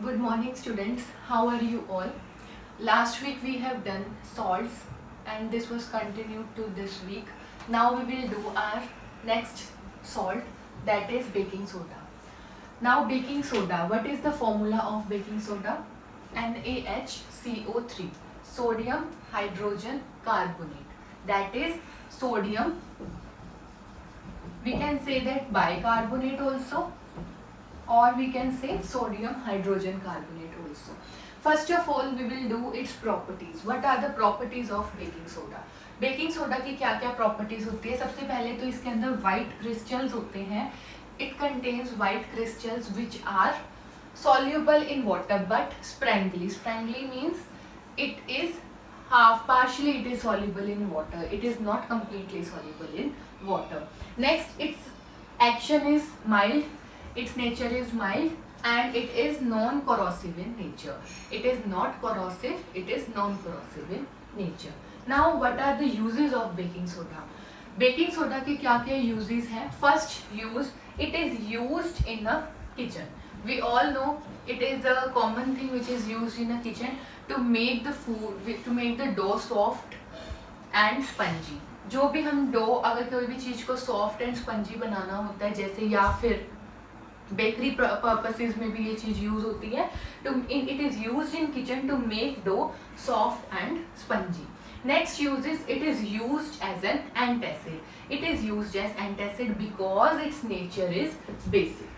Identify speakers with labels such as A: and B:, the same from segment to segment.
A: Good morning students, how are you all? Last week we have done salts and this was continued to this week. Now we will do our next salt, that is baking soda. Now baking soda, what is the formula of baking soda? NaHCO3, sodium hydrogen carbonate, that is sodium, we can say that bicarbonate also, or we can say sodium hydrogen carbonate also. First of all we will do its properties. What are the properties of baking soda? Baking soda की क्या क्या properties होती है? सबसे पहले तो इसके अंदर वाइट क्रिस्टल्स होते हैं. It contains white crystals which are soluble in water but sprangly. Sprangly means it is partially it is soluble in water. It is not completely soluble in water. Next, its action is mild. Its nature is mild and it is non-corrosive in nature. It is not corrosive, it is non-corrosive in nature. Now, what are the uses of baking soda? Baking soda के क्या क्या uses हैं? First use, it is used in a kitchen. We all know it is a common thing which is used in a kitchen to make the food, to make the dough soft and spongy. जो भी हम dough, अगर कोई भी चीज़ को soft and spongy बनाना होता है, जैसे या फिर बेकरी पर्पसेस में भी ये चीज़ यूज होती है, two it is used in kitchen to make dough soft and spongy. Next uses, it is used as an antacid. It is used as antacid because its nature is basic.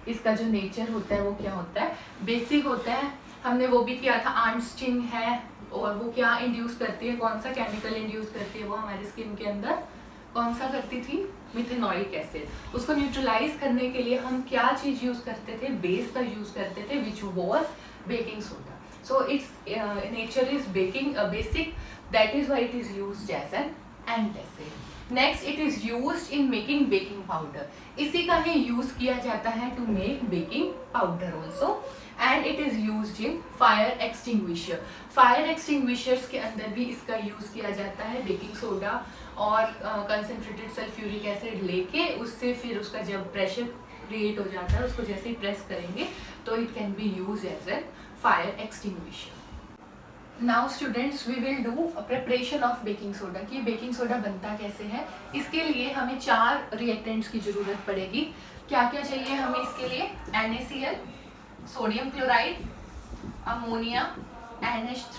A: इसका जो nature होता है वो क्या होता है? Basic होता है. हमने वो भी किया था, आर्नस्टीन है, और वो क्या इंड्यूस करती है, कौन सा केमिकल इंड्यूस करती है वो हमारी स्किन के अंदर? कौन सा करती थी? मिथेनॉइक एसिड. उसको न्यूट्रलाइज करने के लिए हम क्या चीज़ यूज़ करते थे? बेस का यूज़ करते थे, which was baking soda. So its nature is basic, that is why it is used as an antacid. Next, it is used in making baking powder. इसी का ही यूज किया जाता है to make baking powder also, and it is used in fire extinguisher. Fire extinguishers के अंदर भी इसका use किया जाता है. बेकिंग सोडा और कंसनट्रेटेड सल्फ्यूरिक एसिड लेके उससे फिर उसका जब प्रेशर क्रिएट हो जाता है, उसको जैसे ही प्रेस करेंगे तो it can be use as an fire extinguisher. Now students, we will do a preparation of baking soda. कि baking soda बनता कैसे है? इसके लिए हमें 4 reactants की जरूरत पड़ेगी. क्या क्या चाहिए हमें इसके लिए? NaCl, sodium chloride, ammonia, NH3,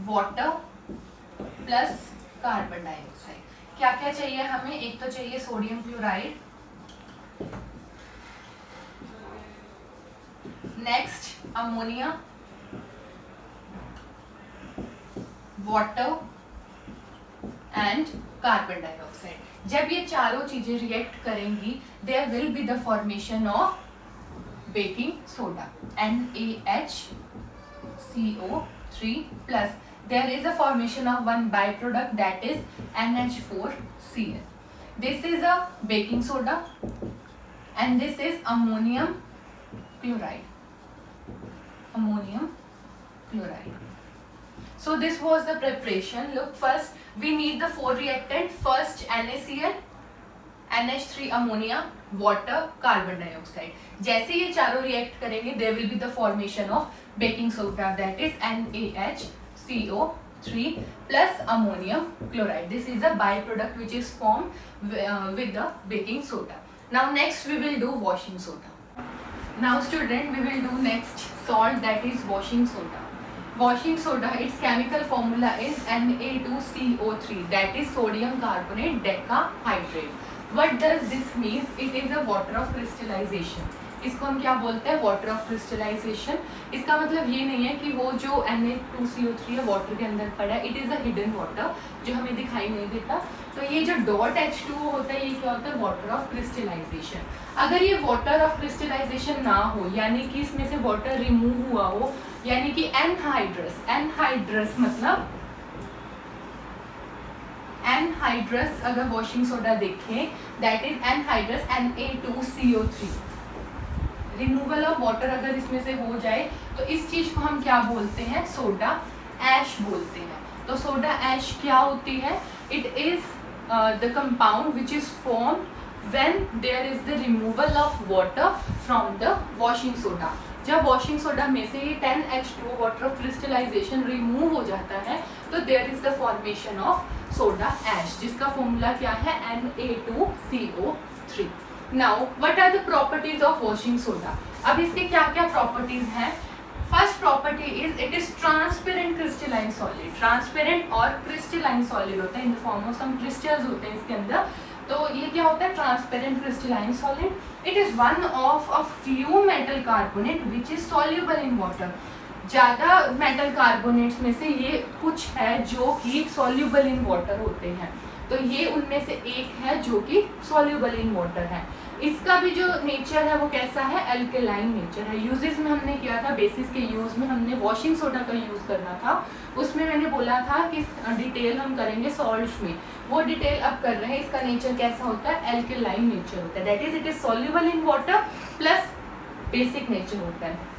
A: water plus carbon dioxide. क्या क्या चाहिए हमें? एक तो चाहिए sodium chloride, next ammonia, water and carbon dioxide. जब ये चारों चीजें रिएक्ट करेंगी, there will be the formation of baking soda, NaHCO3 plus there is a formation of one byproduct, that is NH4Cl. This is a baking soda and this is ammonium chloride. So this was the preparation. Look, first we need the 4 reactant. First NaCl, NH3 ammonia, water, carbon dioxide. जैसे ये चारों react करेंगे, there will be the formation of baking soda, that is NaHCO3 plus ammonium chloride. This is a byproduct which is formed with the baking soda. Now next we will do washing soda. Now student, we will do next salt, that is washing soda. Washing soda, its chemical formula is Na2CO3, that is sodium carbonate decahydrate. What does this mean? It is a water of crystallization. इसको हम क्या बोलते हैं? Water of crystallisation. इसका मतलब ये नहीं है कि वो जो Na2CO3 है वाटर के अंदर पड़ा है, it is a hidden water जो हमें दिखाई नहीं देता. तो ये जो डॉट H2O होता है, ये क्या होता है? Water of crystallisation. अगर ये वाटर ऑफ क्रिस्टलाइजेशन ना हो, यानी कि इसमें से वाटर रिमूव हुआ हो, यानी कि एनहाइड्रस मतलब एनहाइड्रस अगर वॉशिंग सोडा देखें, that is anhydrous Na2CO3. Removal of water अगर इसमें से हो जाए तो इस चीज को हम क्या बोलते हैं? सोडा ऐश बोलते हैं. तो सोडा ऐश क्या होती है? It is the compound which is formed when there is the removal of water from the washing soda. जब वॉशिंग सोडा में से ये 10H2O water of crystallisation remove हो जाता है तो there is the formation of soda ash, जिसका formula क्या है Na2CO3। Now what are the properties of washing soda? अब इसके क्या क्या प्रॉपर्टीज हैं? First property is it is transparent crystalline solid. Transparent और क्रिस्टलाइन सॉलिड होता है, in the form of some crystals होते हैं इसके अंदर। तो ये क्या होता है? Transparent crystalline solid. It is one of a few metal carbonate which is soluble in water. ज़्यादा मेटल कार्बोनेट्स में से ये कुछ है जो कि सॉल्युबल इन वाटर होते हैं, तो ये उनमें से एक है जो कि सॉल्युबल इन वाटर है। इसका भी जो नेचर है वो कैसा है? अल्कलाइन नेचर है। यूजेस में हमने किया था, बेसिस के यूज में हमने वॉशिंग सोडा का यूज करना था, उसमें मैंने बोला था कि डिटेल हम करेंगे सॉल्ट्स में, वो डिटेल अब कर रहे हैं। इसका नेचर कैसा होता है? अल्कलाइन नेचर होता है, that is it is soluble in water plus basic nature होता है।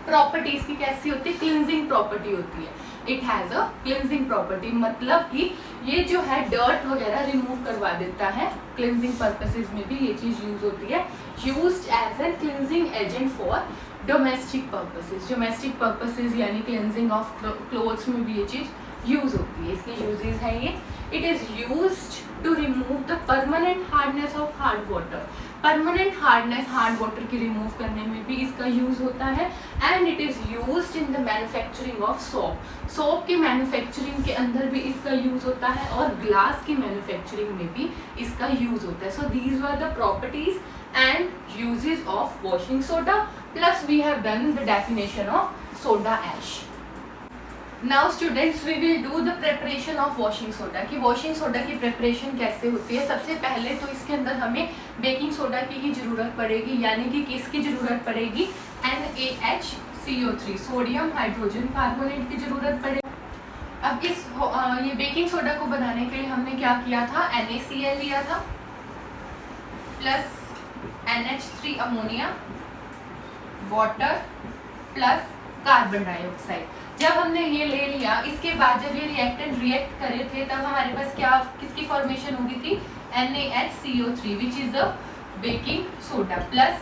A: प्रॉपर्टीज की कैसी होती है? क्लिनजिंग प्रॉपर्टी होती है। It has a cleansing property, मतलब कि ये जो है डर्ट वगैरह रिमूव करवा देता है। क्लिनजिंग पर्पसेस में भी ये चीज यूज होती है, used as an cleansing agent for domestic purposes. Domestic purposes यानी क्लिनजिंग ऑफ क्लोथ्स में भी ये चीज यूज होती है। इसकी यूजेस है ये। It is used to remove the permanent hardness of hard water. Permanent hardness hard water की रिमूव करने में भी इसका यूज होता है। And it is used in the manufacturing of soap. Soap की मैन्युफैक्चरिंग के अंदर भी इसका यूज होता है और ग्लास की मैन्युफैक्चरिंग में भी इसका यूज होता है। So these were the properties and uses of washing soda, plus we have done the definition of soda ash. Now students we will do the preparation of washing soda. कि washing soda की preparation कैसे होती है। सबसे पहले तो इसके अंदर हमें बेकिंग सोडा की ही ज़रूरत पड़ेगी, यानी कि किसकी ज़रूरत पड़ेगी? NaHCO3, सोडियम हाइड्रोजन कार्बोनेट की ज़रूरत पड़ेगी। अब इस ये बेकिंग सोडा को बनाने के लिए हमने क्या किया था? NaCl लिया था plus NH3 ammonia, water plus carbon dioxide. जब हमने ये ले लिया, इसके बाद जब ये रिएक्टेंट रिएक्ट करे थे तब हमारे पास क्या किसकी फॉर्मेशन होगी थी? NaHCO3 which is the baking soda plus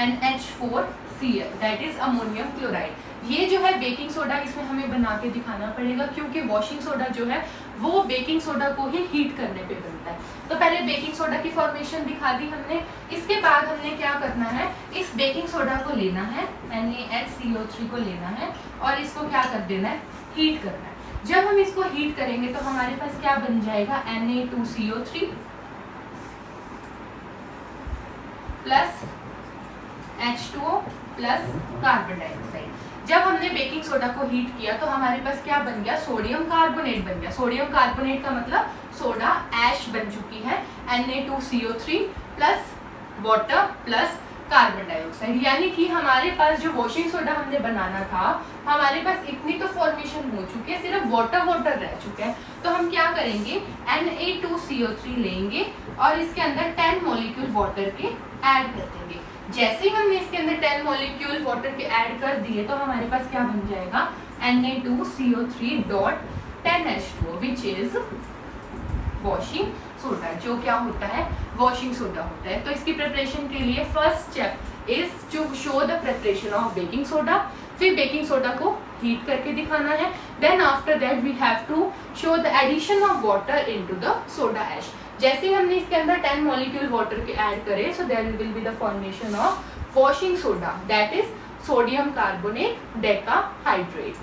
A: NH4Cl that is ammonium chloride. ये जो है बेकिंग सोडा, इसमें हमें बना के दिखाना पड़ेगा क्योंकि वॉशिंग सोडा जो है वो बेकिंग सोडा को ही हीट करने पे बनता है। तो पहले बेकिंग सोडा की फॉर्मेशन दिखा दी हमने। इसके बाद हमने क्या करना है? इस बेकिंग सोडा को लेना है, NaHCO3 को लेना है और इसको क्या कर देना है? हीट करना है। जब हम इसको हीट करेंगे तो हमारे पास क्या बन जाएगा? Na2CO3 plus H2O plus carbon dioxide. जब हमने बेकिंग सोडा को हीट किया तो हमारे पास क्या बन गया? सोडियम कार्बोनेट बन गया। सोडियम कार्बोनेट का मतलब सोडा ऐश बन चुकी है। Na2CO3 plus water plus carbon dioxide, यानी कि हमारे पास जो वॉशिंग सोडा हमने बनाना था, हमारे पास इतनी तो फॉर्मेशन हो चुकी है, सिर्फ वाटर वाटर रह चुका है। तो हम क्या करेंगे? Na2CO3 लेंगे और इसके अंदर 10 मॉलिक्यूल वाटर के ऐड कर देंगे। जैसे ही हमने इसके अंदर 10 मॉलिक्यूल वाटर के ऐड कर दिए तो हमारे पास क्या बन जाएगा? Na2CO3 dot 10H2O which is washing soda, जो क्या होता है? वॉशिंग सोडा होता है। तो इसकी प्रिपरेशन के लिए first step is to show the preparation of baking soda. फिर बेकिंग सोडा को हीट करके दिखाना है। Then after that we have to show the addition of water into the soda ash. जैसे ही हमने इसके अंदर 10 मॉलिक्यूल वाटर के ऐड करे, so there will be the formation of washing soda, that is sodium carbonate decahydrate.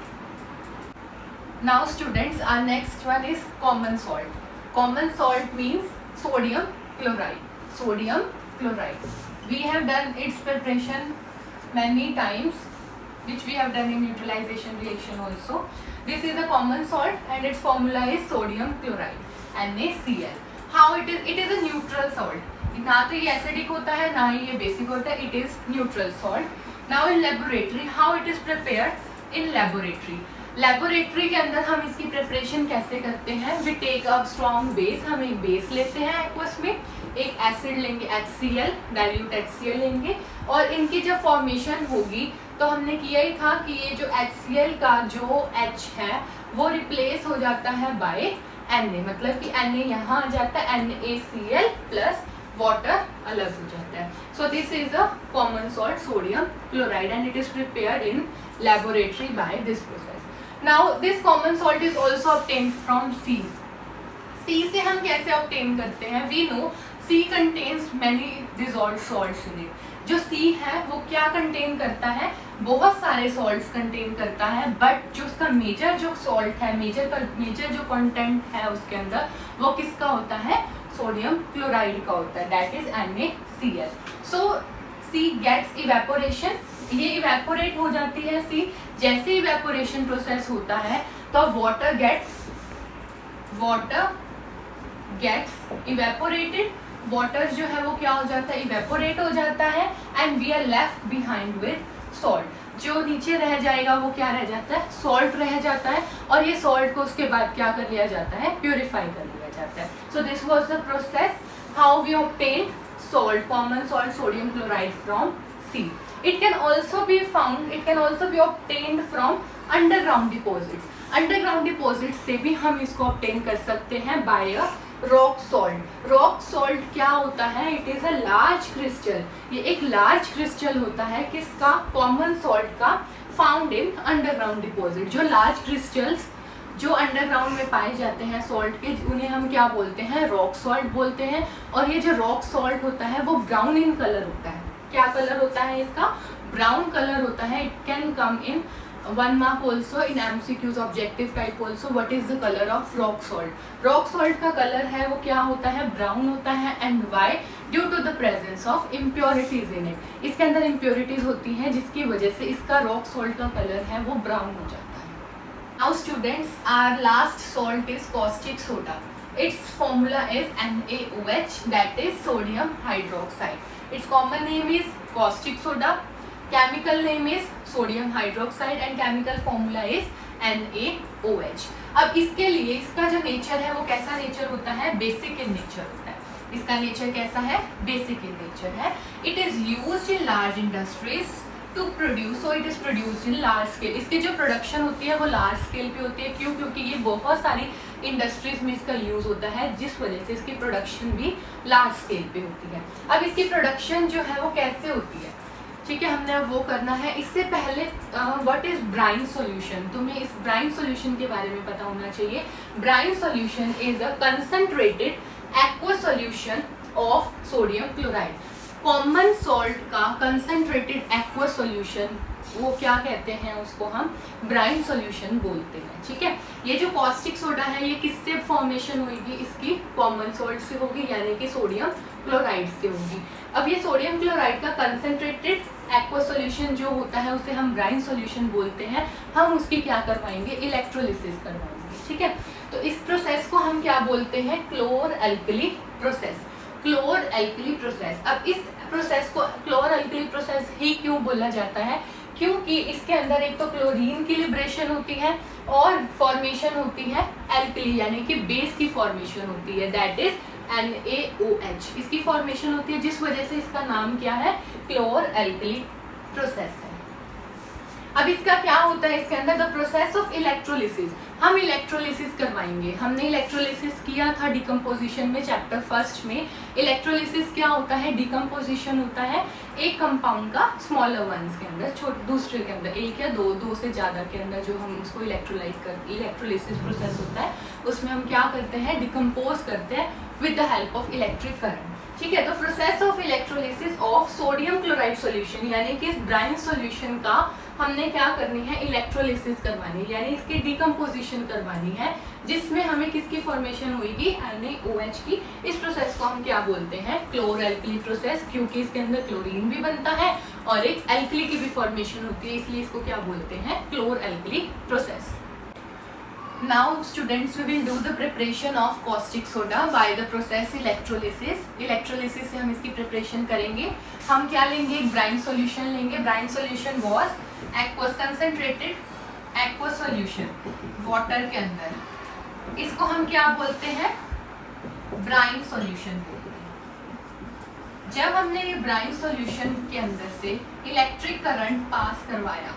A: Now students, our next one is common salt. Common salt means sodium chloride. Sodium chloride. We have done its preparation many times, which we have done in neutralization reaction also. This is a common salt and its formula is sodium chloride, NaCl. How it is? It is a neutral salt. ना तो ये acidic होता है ना ही ये basic होता है. It is neutral salt. Now in laboratory, how it is prepared? In laboratory. Laboratory के अंदर हम इसकी प्रिपरेशन कैसे करते हैं? We take a strong base. हम एक बेस लेते हैं एक्वस में, एक एसिड लेंगे HCl, डाइल्यूट HCl लेंगे और इनकी जब फॉर्मेशन होगी तो हमने किया ही था कि ये जो HCl का जो H है वो रिप्लेस हो जाता है बाय Na, मतलब कि Na यहाँ आ जाता है NaCl प्लस वाटर अलग हो जाता है. So this is a common salt sodium chloride and it is prepared in laboratory by this process. Now this common salt is also obtained from sea. sea से हम कैसे obtain करते हैं? We know sea contains many dissolved salts in it. जो sea है वो क्या contain करता है? बहुत सारे सॉल्ट्स कंटेन करता है, बट जो उसका मेजर जो सॉल्ट है, मेजर जो कंटेंट है उसके अंदर वो किसका होता है? सोडियम क्लोराइड का होता है, that is NaCl. So sea gets evaporation, ये इवेपोरेट हो जाती है सी. जैसे इवेपोरेशन प्रोसेस होता है तो वाटर गेट्स इवेपोरेटेड. वाटर जो है वो क्या हो जाता है? इवेपोरेट हो जाता है and we are left behind with salt. जो नीचे रह जाएगा वो क्या रह जाता है? सॉल्ट रह जाता है. और ये सॉल्ट को उसके बाद क्या कर लिया जाता है? प्योरीफाई कर लिया जाता है. So this was the process how we obtain salt, common salt sodium chloride from sea. It can also be obtained from underground deposits. Underground deposits से भी हम इसको obtain कर सकते हैं by a rock salt. Rock salt क्या होता है? It is a large crystal. ये एक large crystal होता है किसका? common salt का, found in underground deposit. जो large crystals जो अंडरग्राउंड में पाए जाते हैं सॉल्ट के, उन्हें हम क्या बोलते हैं? रॉक सॉल्ट बोलते हैं. और ये जो रॉक सॉल्ट होता है वो ब्राउन इन कलर होता है. क्या कलर होता है इसका? ब्राउन कलर होता है. It can come in 1 mark also in MCQs objective type also. What is the colour of rock salt? Rock salt का कलर है वो क्या होता है? ब्राउन होता है. And why? Due to the presence of impurities in it. इसके अंदर इम्प्योरिटीज होती हैं जिसकी वजह से इसका रॉक सॉल्ट का कलर है वो ब्राउन हो जाता है. Now students, our last salt is caustic soda. Its formula is NaOH, that is sodium hydroxide. Its common name is caustic soda, chemical name is sodium hydroxide and chemical formula is NaOH. अब इसके लिए इसका जो nature है वो कैसा nature होता है? बेसिक इन नेचर होता है. इसका नेचर कैसा है? बेसिक इन नेचर है. It is used in large industries to produce. So it is produced in large scale. इसकी जो प्रोडक्शन होती है वो लार्ज स्केल पे होती है. क्यों? क्योंकि ये बहुत सारी इंडस्ट्रीज में इसका यूज होता है, जिस वजह से इसकी प्रोडक्शन भी लार्ज स्केल पे होती है. अब इसकी प्रोडक्शन जो है वो कैसे होती है? ठीक है, हमने अब वो करना है. इससे पहले व्हाट इज ब्राइन सॉल्यूशन? तुम्हें इस ब्राइन सॉल्यूशन के बारे में पता होना चाहिए. Brine solution is a concentrated aqua solution of sodium chloride. Common salt का कंसंट्रेटेड एक्वा सॉल्यूशन, वो क्या कहते हैं? उसको हम ब्राइन सॉल्यूशन बोलते हैं. ठीक है, ये जो कॉस्टिक सोडा है ये किससे फॉर्मेशन होगी? इसकी कॉमन सॉल्ट से होगी, यानी कि सोडियम क्लोराइड से होगी. अब ये सोडियम क्लोराइड का कंसंट्रेटेड एक्वा सॉल्यूशन जो होता है उसे हम ब्राइन सॉल्यूशन बोलते हैं. हम उसकी क्या करवाएंगे? इलेक्ट्रोलिसिस करवाएंगे. ठीक है, तो इस प्रोसेस को हम क्या बोलते हैं? Chlor alkali process. Chlor alkali process. अब इस प्रोसेस को क्लोर एल्कली प्रोसेस ही क्यों बोला जाता है? क्योंकि इसके अंदर एक तो क्लोरीन की लिबरेशन होती है और फॉर्मेशन होती है एल्कली, यानी कि बेस की फॉर्मेशन होती है, दैट इज NaOH. इसकी फॉर्मेशन होती है जिस वजह से इसका नाम क्या है? क्लोर एल्कली प्रोसेस है. अब इसका क्या होता है? इसके अंदर द प्रोसेस ऑफ इलेक्ट्रोलिसिस. हम इलेक्ट्रोलिसिस करवाएंगे. हमने इलेक्ट्रोलिसिस किया था डिकम्पोजिशन में, चैप्टर फर्स्ट में. इलेक्ट्रोलिसिस क्या होता है? डिकम्पोजिशन होता है एक कंपाउंड का स्मॉलर वंस के अंदर, छोटे दूसरे के अंदर, एक या दो से ज़्यादा के अंदर जो हम उसको इलेक्ट्रोलिसिस प्रोसेस होता है उसमें हम क्या करते हैं? डिकम्पोज करते हैं with the help of electric current. ठीक है, तो process of electrolysis of sodium chloride solution, यानी कि इस ब्राइन सॉल्यूशन का हमने क्या करनी है? इलेक्ट्रोलिसिस करवानी है, यानी इसकी डिकम्पोजिशन करवानी है, जिसमें हमें किसकी फॉर्मेशन होगी? NaOH की. इस प्रोसेस को हम क्या बोलते हैं? क्लोर एल्कली प्रोसेस, क्योंकि इसके अंदर क्लोरीन भी बनता है और एक एल्कली की भी फॉर्मेशन होती है, इसलिए इसको क्या बोलते हैं? Chlor alkali process. Now students, we will do the preparation of caustic soda by the process electrolysis. Electrolysis से हम इसकी preparation करेंगे. हम क्या लेंगे? एक brine solution लेंगे. Brine solution was aqueous concentrated aqueous solution water के अंदर. इसको हम क्या बोलते हैं? brine solution बोलते हैं. जब हमने ये brine solution के अंदर से electric current पास करवाया,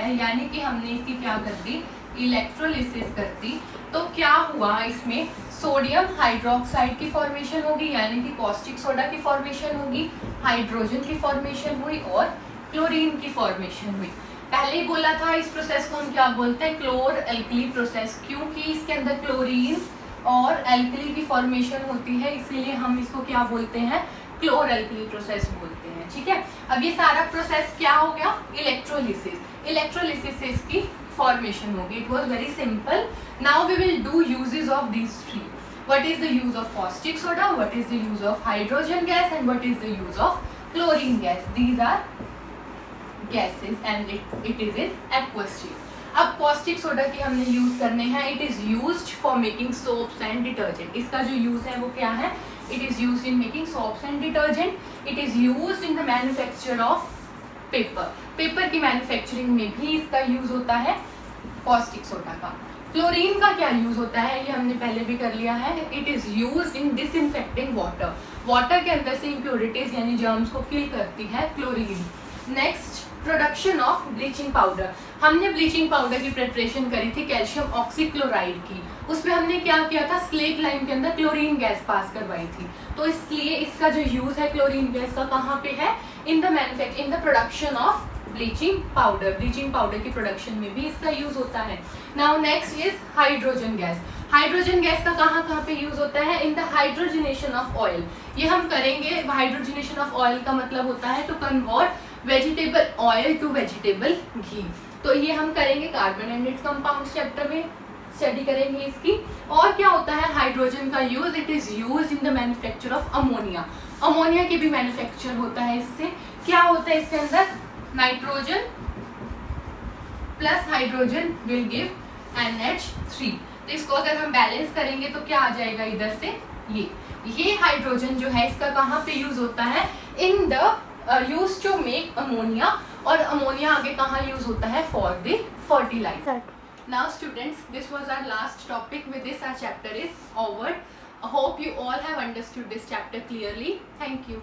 A: यानी कि हमने इसकी क्या कर दी? इलेक्ट्रोलिसिस कर दी. तो क्या हुआ इसमें, सोडियम हाइड्रोक्साइड की फॉर्मेशन होगी यानी कि कॉस्टिक सोडा की फॉर्मेशन होगी, हाइड्रोजन की फॉर्मेशन हुई और क्लोरीन की फॉर्मेशन हुई। पहले ही बोला था इस प्रोसेस को हम क्या बोलते हैं, क्लोर एल्कली प्रोसेस, क्योंकि इसके अंदर क्लोरीन और एल्कली की फॉर्मेशन होती है, इसीलिए हम इसको क्या बोलते हैं, क्लोर एल्कली प्रोसेस बोलते हैं। ठीक है, अब ये सारा प्रोसेस क्या हो गया, इलेक्ट्रोलिसिस, इलेक्ट्रोलिसिस से इसकी फॉर्मेशन होगी। It was very simple. Now we will do uses of these three. What is the use of caustic soda, what is the use of hydrogen gas and what is the use of chlorine gas. These are gases and it is in aqueous state। अब caustic soda की हमने use करने हैं, it is used for making soaps and detergent. इसका जो use है वो क्या है, it is used in making soaps and detergent, it is used in the manufacture of paper, paper की मैन्युफैक्चरिंग में भी इसका यूज होता है कॉस्टिक सोडा का। क्लोरीन का क्या यूज होता है, ये हमने पहले भी कर लिया है, it is used in disinfecting water, water के अंदर से इम्प्योरिटीज यानी जर्म्स को किल करती है chlorine. Next, production of bleaching powder, हमने ब्लीचिंग पाउडर की प्रिपरेशन करी थी कैल्शियम ऑक्सीक्लोराइड की, उसमें हमने क्या किया था, स्लेट लाइम के अंदर क्लोरीन गैस पास करवाई थी, तो इसलिए इसका जो यूज है क्लोरीन गैस का कहाँ पे है, in the manufacture, in the production of bleaching powder, bleaching powder की प्रोडक्शन में भी इसका यूज होता है। Now next is hydrogen gas, hydrogen gas का कहाँ कहाँ पे यूज होता है, in the hydrogenation of oil, ये हम करेंगे। हाइड्रोजनेशन ऑफ ऑयल का मतलब होता है to convert vegetable oil to vegetable घी, तो ये हम करेंगे carbon and its compounds chapter में स्टडी करेंगे इसकी। और क्या होता है हाइड्रोजन का use, it is use in the manufacture of ammonia, ammonia की भी मैन्युफैक्चर होता है इससे। क्या होता है इसके अंदर, nitrogen plus hydrogen will give NH3, तो इसको अगर हम बैलेंस करेंगे तो क्या आ जाएगा इधर से, ये हाइड्रोजन जो है इसका कहाँ पे यूज होता है, in the use to make ammonia, और अमोनिया आगे कहाँ यूज होता है, for the fertilizer. Now students, this was our last topic. With this our chapter is over. I hope you all have understood this chapter clearly. Thank you.